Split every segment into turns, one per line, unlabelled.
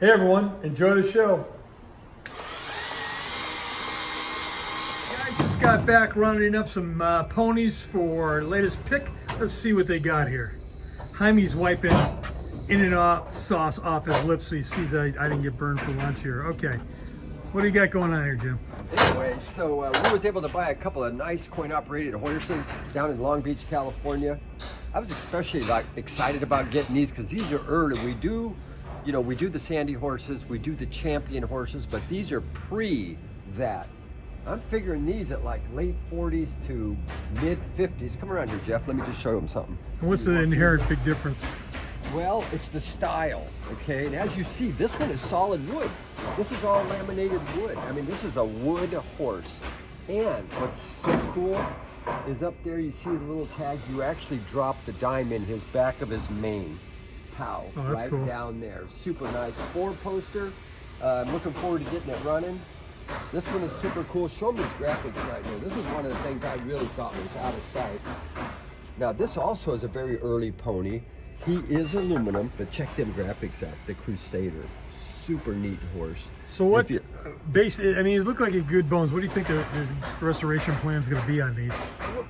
Hey everyone, enjoy the show. I just got back rounding up some ponies for our latest pick. Let's see what they got here. Jaime's wiping in and out sauce off his lips so he sees I didn't get burned for lunch here. Okay, what do you got going on here, Jim?
Anyway, so we was able to buy a couple of nice coin-operated horses down in Long Beach, California. I was especially excited about getting these because these are early. We do the Sandy horses, we do the Champion horses, but these are pre that. I'm figuring these at like late 40s to mid 50s. Come around here, Jeff. Let me just show them something.
And what's the inherent big difference?
Well, it's the style, okay? And as you see, this one is solid wood. This is all laminated wood. I mean, this is a wood horse. And what's so cool is up there, you see the little tag, you actually drop the dime in his back of his mane. Pow,
oh, that's
right
cool.
Down there. Super nice. Ford poster. I'm looking forward to getting it running. This one is super cool. Show me these graphics right here. This is one of the things I really thought was out of sight. Now, this also is a very early pony. He is aluminum, but check them graphics out. The Crusader. Super neat horse.
So what, he's look like a good bones. What do you think the restoration plan is going to be on these?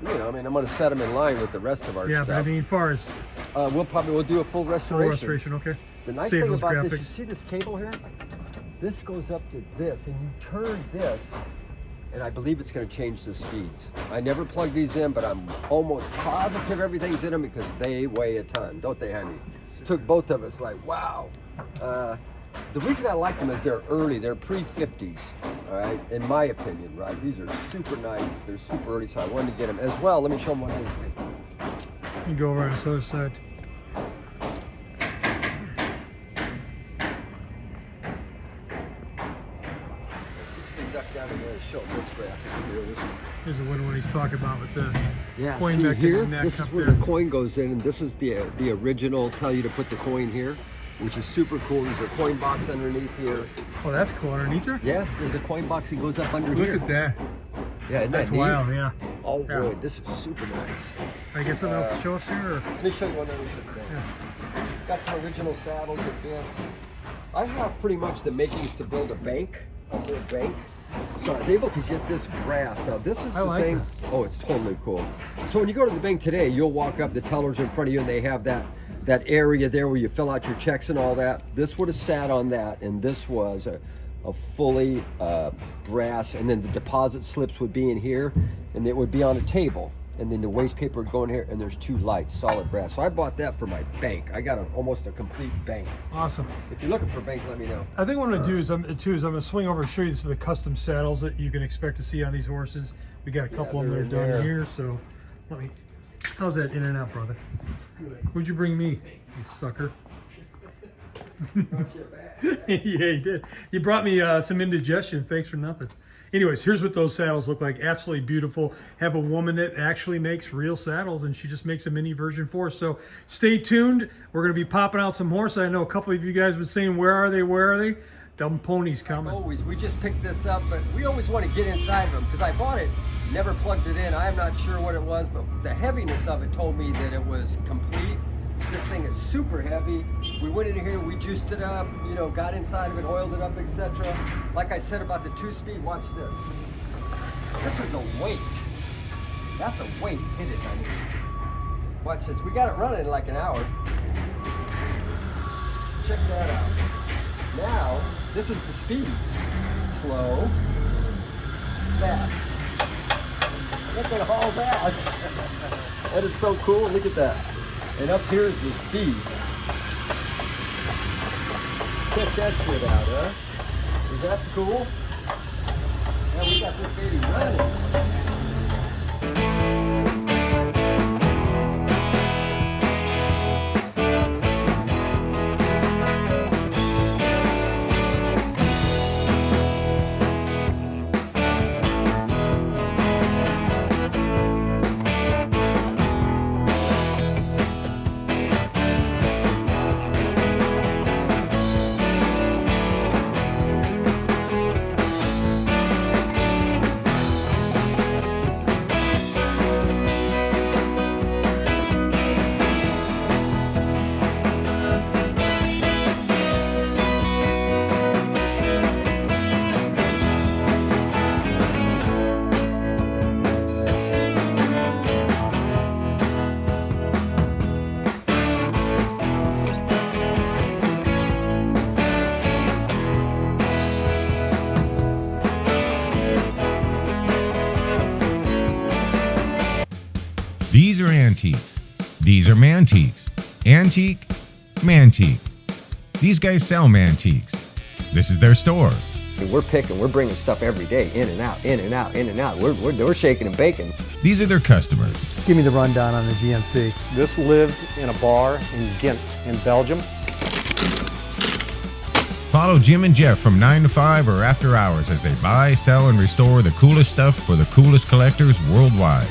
I'm going to set them in line with the rest of our stuff.
Yeah, but I mean, as far as...
we'll do a full restoration.
Full restoration, okay.
The nice thing about this, you see this cable here? This goes up to this, and you turn this, and I believe it's going to change the speeds. I never plug these in, but I'm almost positive everything's in them because they weigh a ton, don't they, honey? Took both of us like, wow. The reason I like them is they're early. They're pre-50s, all right, in my opinion, right? These are super nice. They're super early, so I wanted to get them as well. Let me show them one other thing.
You go over on this other side. Here's the one he's talking about with the coin
see
back
here,
in the neck.
this is where the coin goes in, and this is the original, tell you to put the coin here, which is super cool. There's a coin box underneath here.
Oh, that's cool. Underneath there?
Yeah, there's a coin box that goes up under here.
Look at that.
Yeah, isn't
that's
that neat?
wild, yeah.
All
yeah.
wood. This is super nice.
I get something else to show us here? Or?
Let me show you one other thing. Yeah. Got some original saddles and bits. I have pretty much the makings to build a bank, a little bank. So I was able to get this brass. Now this is the thing. That. Oh, it's totally cool. So when you go to the bank today, you'll walk up, the tellers in front of you, and they have that area there where you fill out your checks and all that. This would have sat on that, and this was a fully brass, and then the deposit slips would be in here, and it would be on a table, and then the waste paper would go in here, and there's two lights, solid brass. So I bought that for my bank. I got almost a complete bank.
Awesome.
If you're looking for a bank, let me know.
I think what I'm going to do is I'm going to swing over and show you the custom saddles that you can expect to see on these horses. We got a couple of them that are done here, so let me... How's that in and out, brother? Good. Who'd you bring me, you sucker? Yeah, he did. He brought me some indigestion. Thanks for nothing. Anyways, here's what those saddles look like. Absolutely beautiful. Have a woman that actually makes real saddles, and she just makes a mini version for us. So stay tuned. We're going to be popping out some horses. I know a couple of you guys have been saying, where are they? Where are they? Dumb ponies coming.
Always. We just picked this up, but we always want to get inside of them because I bought it, never plugged it in. I'm not sure what it was, but the heaviness of it told me that it was complete. This thing is super heavy. We went in here, we juiced it up, got inside of it, oiled it up, etc. Like I said about the 2-speed, watch this. This is a weight. That's a weight. Hit it, honey. Watch this. We got it running in like an hour. Check that out. Now, this is the speeds. Slow, fast. Look at all that. That is so cool. Look at that. And up here is the speeds. Check that shit out, huh? Is that cool? Now we got this baby running.
Mantiques. These are Mantiques. Antique, Mantique. These guys sell Mantiques. This is their store.
We're bringing stuff every day, in and out, in and out, in and out. We're shaking and baking.
These are their customers.
Give me the rundown on the GMC.
This lived in a bar in Ghent in Belgium.
Follow Jim and Jeff from 9 to 5 or after hours as they buy, sell, and restore the coolest stuff for the coolest collectors worldwide.